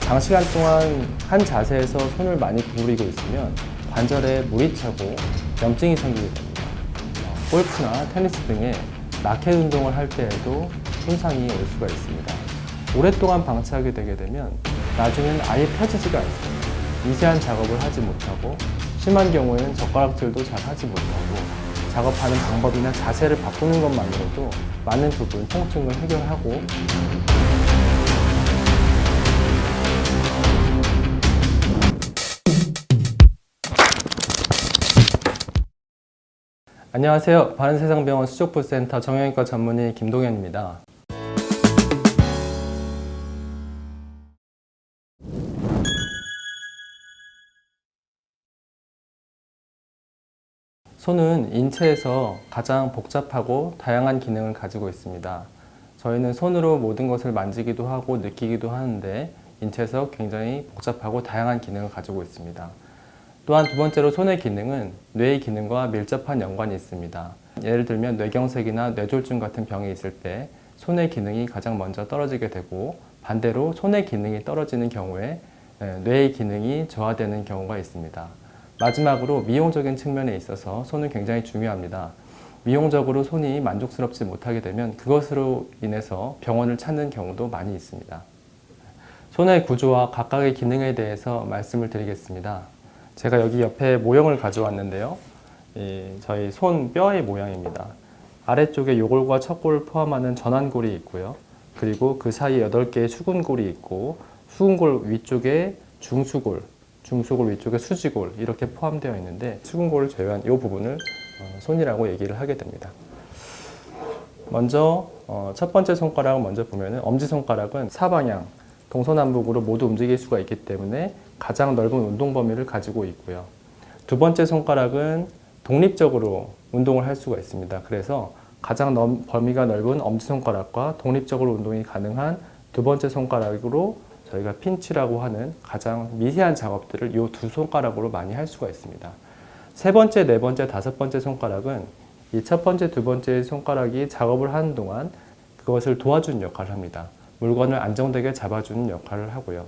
장시간 동안 한 자세에서 손을 많이 구부리고 있으면 관절에 물이 차고 염증이 생기게 됩니다. 골프나 테니스 등의 라켓 운동을 할 때에도 손상이 올 수가 있습니다. 오랫동안 방치하게 되게 되면 나중에는 아예 펴지지가 않습니다. 미세한 작업을 하지 못하고 심한 경우에는 젓가락질도 잘 하지 못하고 작업하는 방법이나 자세를 바꾸는 것만으로도 많은 부분 통증을 해결하고 안녕하세요. 바른세상병원 수족부센터 정형외과 전문의 김동현입니다. 손은 인체에서 가장 복잡하고 다양한 기능을 가지고 있습니다. 저희는 손으로 모든 것을 만지기도 하고 느끼기도 하는데 인체에서 굉장히 복잡하고 다양한 기능을 가지고 있습니다. 또한 두 번째로 손의 기능은 뇌의 기능과 밀접한 연관이 있습니다. 예를 들면 뇌경색이나 뇌졸중 같은 병이 있을 때 손의 기능이 가장 먼저 떨어지게 되고 반대로 손의 기능이 떨어지는 경우에 뇌의 기능이 저하되는 경우가 있습니다. 마지막으로 미용적인 측면에 있어서 손은 굉장히 중요합니다. 미용적으로 손이 만족스럽지 못하게 되면 그것으로 인해서 병원을 찾는 경우도 많이 있습니다. 손의 구조와 각각의 기능에 대해서 말씀을 드리겠습니다. 제가 여기 옆에 모형을 가져왔는데요. 저희 손 뼈의 모양입니다. 아래쪽에 요골과 척골을 포함하는 전완골이 있고요. 그리고 그 사이에 8개의 수근골이 있고 수근골 위쪽에 중수골 위쪽에 수지골 이렇게 포함되어 있는데 수근골을 제외한 이 부분을 손이라고 얘기를 하게 됩니다. 먼저 첫 번째 손가락을 먼저 보면 엄지손가락은 사방향 동서남북으로 모두 움직일 수가 있기 때문에 가장 넓은 운동 범위를 가지고 있고요. 두 번째 손가락은 독립적으로 운동을 할 수가 있습니다. 그래서 가장 범위가 넓은 엄지손가락과 독립적으로 운동이 가능한 두 번째 손가락으로 저희가 핀치라고 하는 가장 미세한 작업들을 이 두 손가락으로 많이 할 수가 있습니다. 세 번째, 네 번째, 다섯 번째 손가락은 이 첫 번째, 두 번째 손가락이 작업을 하는 동안 그것을 도와주는 역할을 합니다. 물건을 안정되게 잡아주는 역할을 하고요.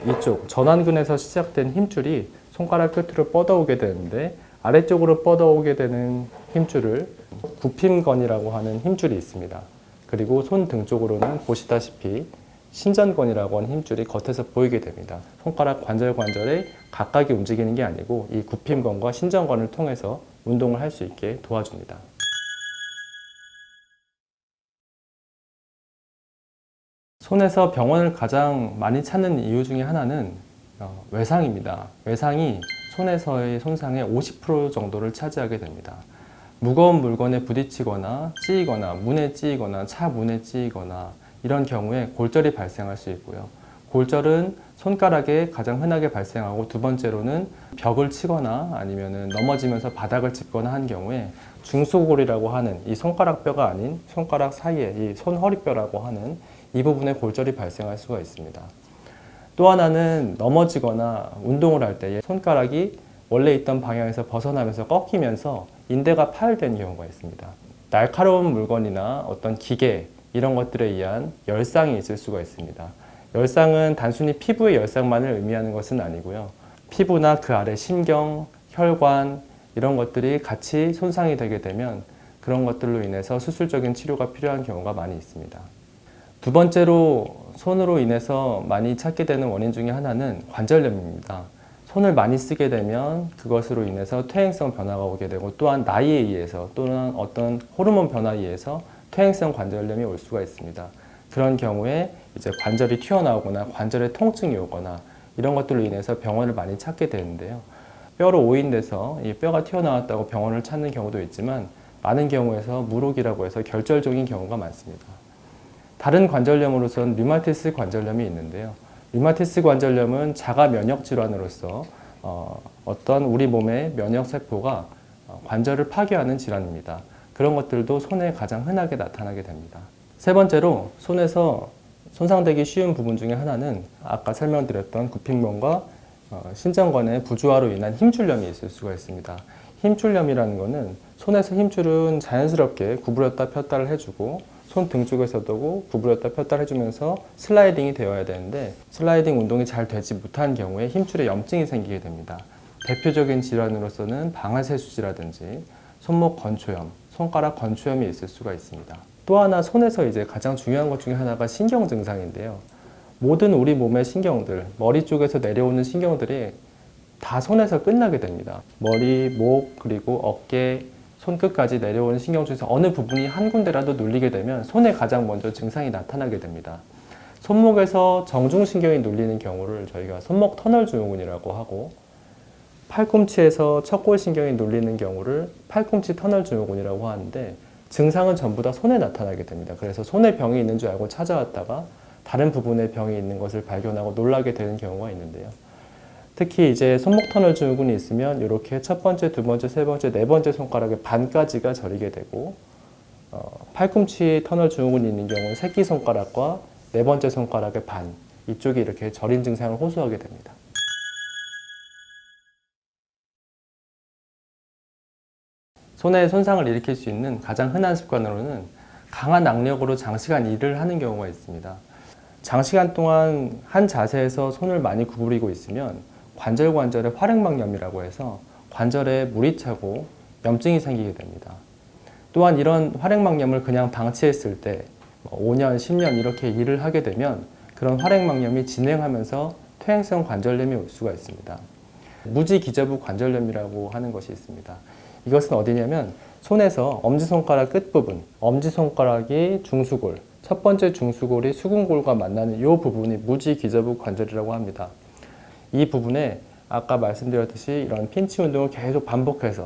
이쪽 전완근에서 시작된 힘줄이 손가락 끝으로 뻗어오게 되는데 아래쪽으로 뻗어오게 되는 힘줄을 굽힘건이라고 하는 힘줄이 있습니다. 그리고 손 등 쪽으로는 보시다시피 신전건이라고 하는 힘줄이 겉에서 보이게 됩니다. 손가락 관절에 각각이 움직이는 게 아니고 이 굽힘건과 신전건을 통해서 운동을 할 수 있게 도와줍니다. 손에서 병원을 가장 많이 찾는 이유 중에 하나는 외상입니다. 외상이 손에서의 손상의 50% 정도를 차지하게 됩니다. 무거운 물건에 부딪히거나 찌이거나 문에 찌이거나 차 문에 찌이거나 이런 경우에 골절이 발생할 수 있고요. 골절은 손가락에 가장 흔하게 발생하고 두 번째로는 벽을 치거나 아니면 넘어지면서 바닥을 짚거나 한 경우에 중수골이라고 하는 이 손가락 뼈가 아닌 손가락 사이에 이 손허리뼈라고 하는 이 부분에 골절이 발생할 수가 있습니다. 또 하나는 넘어지거나 운동을 할 때 손가락이 원래 있던 방향에서 벗어나면서 꺾이면서 인대가 파열되는 경우가 있습니다. 날카로운 물건이나 어떤 기계 이런 것들에 의한 열상이 있을 수가 있습니다. 열상은 단순히 피부의 열상만을 의미하는 것은 아니고요. 피부나 그 아래 신경, 혈관 이런 것들이 같이 손상이 되게 되면 그런 것들로 인해서 수술적인 치료가 필요한 경우가 많이 있습니다. 두 번째로 손으로 인해서 많이 찾게 되는 원인 중에 하나는 관절염입니다. 손을 많이 쓰게 되면 그것으로 인해서 퇴행성 변화가 오게 되고 또한 나이에 의해서 또는 어떤 호르몬 변화에 의해서 퇴행성 관절염이 올 수가 있습니다. 그런 경우에 이제 관절이 튀어나오거나 관절에 통증이 오거나 이런 것들로 인해서 병원을 많이 찾게 되는데요. 뼈로 오인돼서 이 뼈가 튀어나왔다고 병원을 찾는 경우도 있지만 많은 경우에서 무록이라고 해서 결절적인 경우가 많습니다. 다른 관절염으로서는 류마티스 관절염이 있는데요. 류마티스 관절염은 자가 면역 질환으로서 어떤 우리 몸의 면역 세포가 관절을 파괴하는 질환입니다. 그런 것들도 손에 가장 흔하게 나타나게 됩니다. 세 번째로 손에서 손상되기 쉬운 부분 중에 하나는 아까 설명드렸던 굽힘건과 신전건의 부조화로 인한 힘줄염이 있을 수가 있습니다. 힘줄염이라는 것은 손에서 힘줄은 자연스럽게 구부렸다 폈다를 해주고 손 등 쪽에서도 구부렸다 폈다 해주면서 슬라이딩이 되어야 되는데 슬라이딩 운동이 잘 되지 못한 경우에 힘줄에 염증이 생기게 됩니다. 대표적인 질환으로서는 방아쇠수지라든지 손목 건초염, 손가락 건초염이 있을 수가 있습니다. 또 하나 손에서 이제 가장 중요한 것 중에 하나가 신경 증상인데요. 모든 우리 몸의 신경들, 머리 쪽에서 내려오는 신경들이 다 손에서 끝나게 됩니다. 머리, 목, 그리고 어깨, 손끝까지 내려오는 신경 중에서 어느 부분이 한 군데라도 눌리게 되면 손에 가장 먼저 증상이 나타나게 됩니다. 손목에서 정중신경이 눌리는 경우를 저희가 손목 터널 증후군이라고 하고, 팔꿈치에서 척골신경이 눌리는 경우를 팔꿈치 터널 증후군이라고 하는데, 증상은 전부 다 손에 나타나게 됩니다. 그래서 손에 병이 있는 줄 알고 찾아왔다가 다른 부분에 병이 있는 것을 발견하고 놀라게 되는 경우가 있는데요. 특히 이제 손목 터널 증후군이 있으면 이렇게 첫 번째, 두 번째, 세 번째, 네 번째 손가락의 반까지가 저리게 되고, 팔꿈치 터널 증후군이 있는 경우는 새끼손가락과 네 번째 손가락의 반, 이쪽이 이렇게 저린 증상을 호소하게 됩니다. 손에 손상을 일으킬 수 있는 가장 흔한 습관으로는 강한 악력으로 장시간 일을 하는 경우가 있습니다. 장시간 동안 한 자세에서 손을 많이 구부리고 있으면 관절에 활액막염이라고 해서 관절에 물이 차고 염증이 생기게 됩니다. 또한 이런 활액막염을 그냥 방치했을 때 5년, 10년 이렇게 일을 하게 되면 그런 활액막염이 진행하면서 퇴행성 관절염이 올 수가 있습니다. 무지기저부 관절염이라고 하는 것이 있습니다. 이것은 어디냐면 손에서 엄지손가락 끝부분, 엄지손가락이 중수골, 첫 번째 중수골이 수근골과 만나는 이 부분이 무지기저부 관절이라고 합니다. 이 부분에 아까 말씀드렸듯이 이런 핀치 운동을 계속 반복해서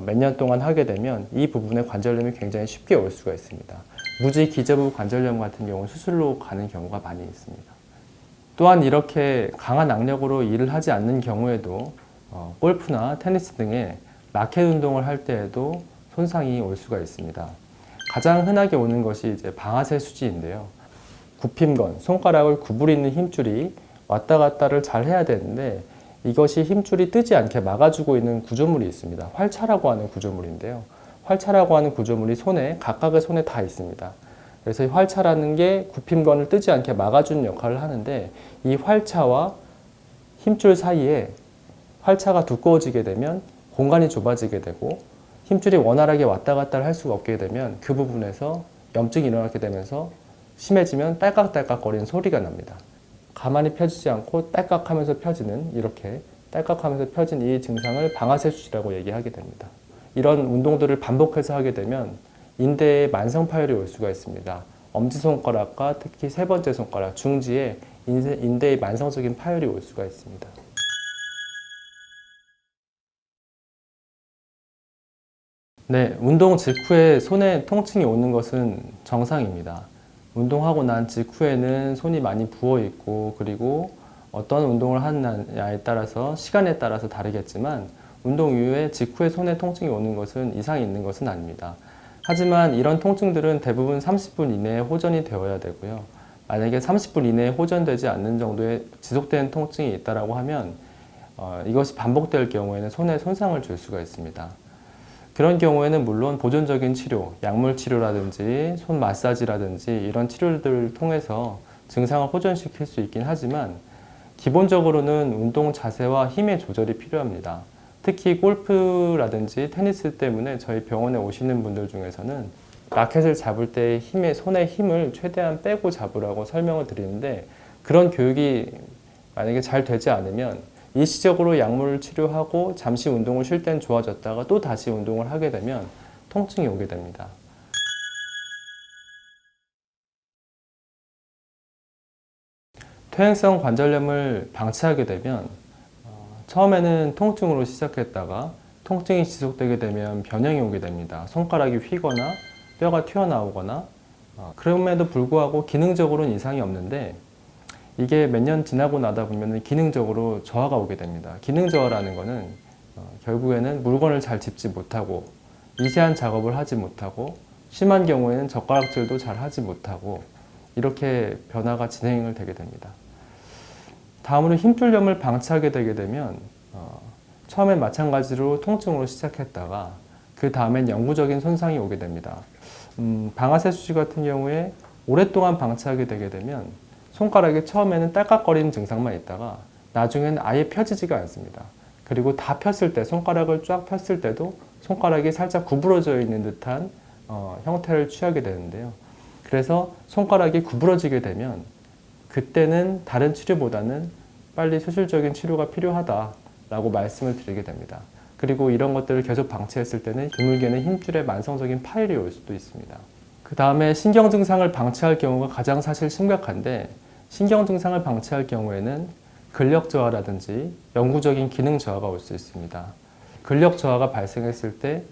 몇 년 동안 하게 되면 이 부분에 관절염이 굉장히 쉽게 올 수가 있습니다. 무지기저부 관절염 같은 경우는 수술로 가는 경우가 많이 있습니다. 또한 이렇게 강한 악력으로 일을 하지 않는 경우에도 골프나 테니스 등의 라켓 운동을 할 때에도 손상이 올 수가 있습니다. 가장 흔하게 오는 것이 이제 방아쇠 수지인데요. 굽힘건, 손가락을 구부리는 힘줄이 왔다 갔다를 잘 해야 되는데 이것이 힘줄이 뜨지 않게 막아주고 있는 구조물이 있습니다. 활차라고 하는 구조물인데요. 활차라고 하는 구조물이 각각의 손에 다 있습니다. 그래서 이 활차라는 게 굽힘건을 뜨지 않게 막아주는 역할을 하는데 이 활차와 힘줄 사이에 활차가 두꺼워지게 되면 공간이 좁아지게 되고 힘줄이 원활하게 왔다 갔다 할 수가 없게 되면 그 부분에서 염증이 일어나게 되면서 심해지면 딸깍딸깍 거리는 소리가 납니다. 가만히 펴지지 않고 딸깍하면서 펴지는, 이렇게 딸깍하면서 펴진 이 증상을 방아쇠 수지라고 얘기하게 됩니다. 이런 운동들을 반복해서 하게 되면 인대에 만성 파열이 올 수가 있습니다. 엄지손가락과 특히 세 번째 손가락 중지에 인대에 만성적인 파열이 올 수가 있습니다. 네, 운동 직후에 손에 통증이 오는 것은 정상입니다. 운동하고 난 직후에는 손이 많이 부어 있고, 그리고 어떤 운동을 하느냐에 따라서 시간에 따라서 다르겠지만 운동 이후에 직후에 손에 통증이 오는 것은 이상이 있는 것은 아닙니다. 하지만 이런 통증들은 대부분 30분 이내에 호전이 되어야 되고요. 만약에 30분 이내에 호전되지 않는 정도의 지속되는 통증이 있다고 하면 이것이 반복될 경우에는 손에 손상을 줄 수가 있습니다. 그런 경우에는 물론 보존적인 치료, 약물 치료라든지 손 마사지라든지 이런 치료들을 통해서 증상을 호전시킬 수 있긴 하지만 기본적으로는 운동 자세와 힘의 조절이 필요합니다. 특히 골프라든지 테니스 때문에 저희 병원에 오시는 분들 중에서는 라켓을 잡을 때 손의 힘을 최대한 빼고 잡으라고 설명을 드리는데, 그런 교육이 만약에 잘 되지 않으면 일시적으로 약물을 치료하고 잠시 운동을 쉴 땐 좋아졌다가 또 다시 운동을 하게 되면 통증이 오게 됩니다. 퇴행성 관절염을 방치하게 되면 처음에는 통증으로 시작했다가 통증이 지속되게 되면 변형이 오게 됩니다. 손가락이 휘거나 뼈가 튀어나오거나, 그럼에도 불구하고 기능적으로는 이상이 없는데 이게 몇 년 지나고 나다 보면 기능적으로 저하가 오게 됩니다. 기능 저하라는 거는 결국에는 물건을 잘 짚지 못하고 미세한 작업을 하지 못하고 심한 경우에는 젓가락질도 잘 하지 못하고 이렇게 변화가 진행을 되게 됩니다. 다음으로 힘줄염을 방치하게 되게 되면 처음엔 마찬가지로 통증으로 시작했다가 그 다음엔 영구적인 손상이 오게 됩니다. 방아쇠 수지 같은 경우에 오랫동안 방치하게 되게 되면 손가락이 처음에는 딸깍거리는 증상만 있다가 나중에는 아예 펴지지가 않습니다. 그리고 다 폈을 때, 손가락을 쫙 폈을 때도 손가락이 살짝 구부러져 있는 듯한 형태를 취하게 되는데요. 그래서 손가락이 구부러지게 되면 그때는 다른 치료보다는 빨리 수술적인 치료가 필요하다라고 말씀을 드리게 됩니다. 그리고 이런 것들을 계속 방치했을 때는 드물게는 힘줄에 만성적인 파열이 올 수도 있습니다. 그 다음에 신경 증상을 방치할 경우가 가장 사실 심각한데, 신경 증상을 방치할 경우에는 근력 저하라든지 영구적인 기능 저하가 올 수 있습니다. 근력 저하가 발생했을 때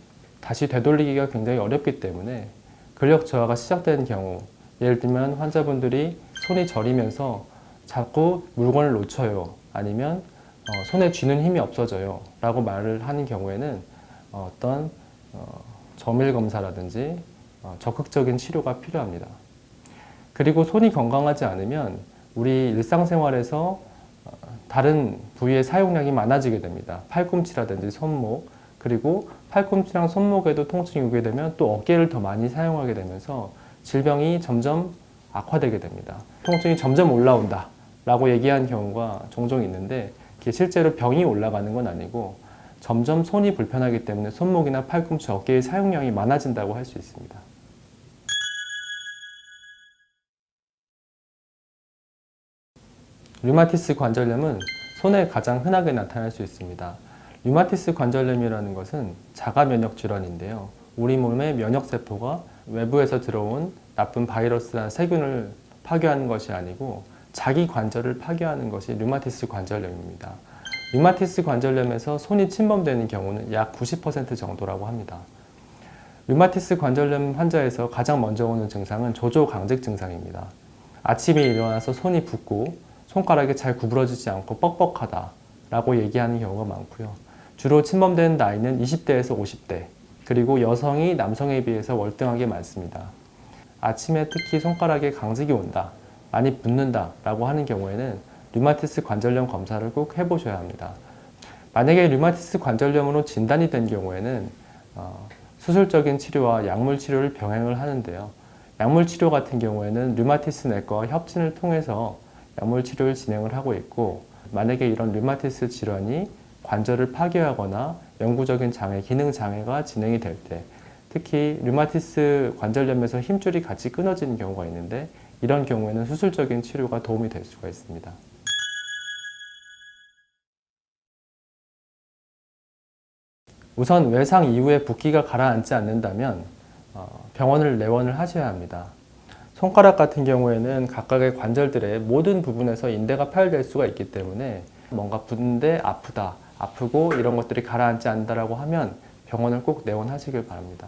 다시 되돌리기가 굉장히 어렵기 때문에 근력 저하가 시작된 경우, 예를 들면 환자분들이 손이 저리면서 자꾸 물건을 놓쳐요, 아니면 손에 쥐는 힘이 없어져요 라고 말을 하는 경우에는 어떤 점일 검사라든지 적극적인 치료가 필요합니다. 그리고 손이 건강하지 않으면 우리 일상생활에서 다른 부위의 사용량이 많아지게 됩니다. 팔꿈치라든지 손목, 그리고 팔꿈치랑 손목에도 통증이 오게 되면 또 어깨를 더 많이 사용하게 되면서 질병이 점점 악화되게 됩니다. 통증이 점점 올라온다 라고 얘기한 경우가 종종 있는데, 이게 실제로 병이 올라가는 건 아니고 점점 손이 불편하기 때문에 손목이나 팔꿈치, 어깨의 사용량이 많아진다고 할 수 있습니다. 류마티스 관절염은 손에 가장 흔하게 나타날 수 있습니다. 류마티스 관절염이라는 것은 자가 면역 질환인데요. 우리 몸의 면역세포가 외부에서 들어온 나쁜 바이러스나 세균을 파괴하는 것이 아니고 자기 관절을 파괴하는 것이 류마티스 관절염입니다. 류마티스 관절염에서 손이 침범되는 경우는 약 90% 정도라고 합니다. 류마티스 관절염 환자에서 가장 먼저 오는 증상은 조조강직 증상입니다. 아침에 일어나서 손이 붓고 손가락이 잘 구부러지지 않고 뻑뻑하다 라고 얘기하는 경우가 많고요. 주로 침범되는 나이는 20대에서 50대, 그리고 여성이 남성에 비해서 월등하게 많습니다. 아침에 특히 손가락에 강직이 온다, 많이 붓는다 라고 하는 경우에는 류마티스 관절염 검사를 꼭 해보셔야 합니다. 만약에 류마티스 관절염으로 진단이 된 경우에는 수술적인 치료와 약물 치료를 병행을 하는데요. 약물 치료 같은 경우에는 류마티스 내과와 협진을 통해서 약물 치료를 진행을 하고 있고, 만약에 이런 류마티스 질환이 관절을 파괴하거나 영구적인 장애, 기능 장애가 진행이 될 때, 특히 류마티스 관절염에서 힘줄이 같이 끊어지는 경우가 있는데, 이런 경우에는 수술적인 치료가 도움이 될 수가 있습니다. 우선 외상 이후에 붓기가 가라앉지 않는다면 병원을 내원을 하셔야 합니다. 손가락 같은 경우에는 각각의 관절들의 모든 부분에서 인대가 파열될 수가 있기 때문에 뭔가 붓는데 아프다, 아프고 이런 것들이 가라앉지 않는다라고 하면 병원을 꼭 내원하시길 바랍니다.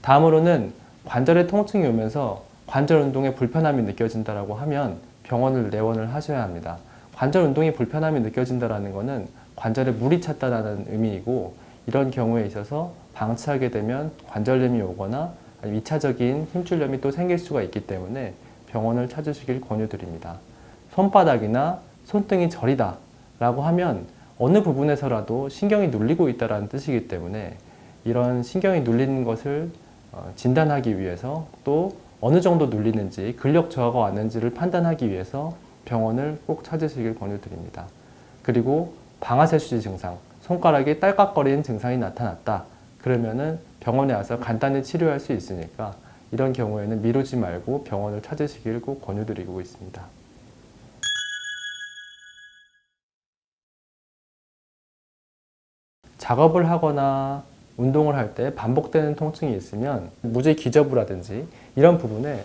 다음으로는 관절에 통증이 오면서 관절 운동에 불편함이 느껴진다라고 하면 병원을 내원을 하셔야 합니다. 관절 운동에 불편함이 느껴진다라는 것은 관절에 물이 찼다라는 의미이고, 이런 경우에 있어서 방치하게 되면 관절염이 오거나 2차적인 힘줄염이 또 생길 수가 있기 때문에 병원을 찾으시길 권유드립니다. 손바닥이나 손등이 저리다 라고 하면 어느 부분에서라도 신경이 눌리고 있다는 뜻이기 때문에 이런 신경이 눌리는 것을 진단하기 위해서, 또 어느 정도 눌리는지, 근력 저하가 왔는지를 판단하기 위해서 병원을 꼭 찾으시길 권유드립니다. 그리고 방아쇠 수지 증상, 손가락이 딸깍거리는 증상이 나타났다 그러면은 병원에 와서 간단히 치료할 수 있으니까 이런 경우에는 미루지 말고 병원을 찾으시길 꼭 권유드리고 있습니다. 작업을 하거나 운동을 할 때 반복되는 통증이 있으면 무지 기저부라든지 이런 부분에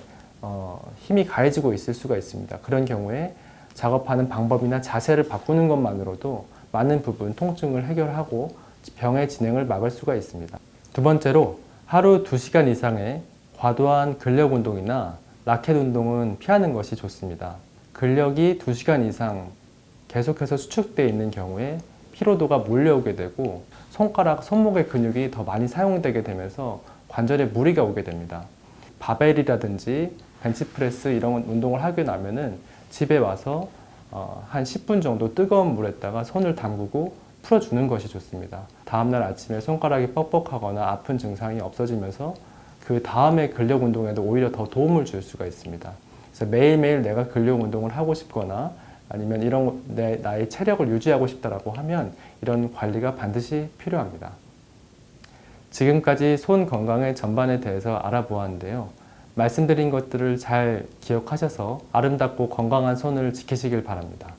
힘이 가해지고 있을 수가 있습니다. 그런 경우에 작업하는 방법이나 자세를 바꾸는 것만으로도 많은 부분 통증을 해결하고 병의 진행을 막을 수가 있습니다. 두 번째로, 하루 2시간 이상의 과도한 근력 운동이나 라켓 운동은 피하는 것이 좋습니다. 근력이 2시간 이상 계속해서 수축되어 있는 경우에 피로도가 몰려오게 되고 손가락, 손목의 근육이 더 많이 사용되게 되면서 관절에 무리가 오게 됩니다. 바벨이라든지 벤치프레스 이런 운동을 하게 나면은 집에 와서 한 10분 정도 뜨거운 물에다가 손을 담그고 풀어주는 것이 좋습니다. 다음날 아침에 손가락이 뻑뻑하거나 아픈 증상이 없어지면서 그 다음에 근력 운동에도 오히려 더 도움을 줄 수가 있습니다. 그래서 매일매일 내가 근력 운동을 하고 싶거나 아니면 나의 체력을 유지하고 싶다라고 하면 이런 관리가 반드시 필요합니다. 지금까지 손 건강의 전반에 대해서 알아보았는데요. 말씀드린 것들을 잘 기억하셔서 아름답고 건강한 손을 지키시길 바랍니다.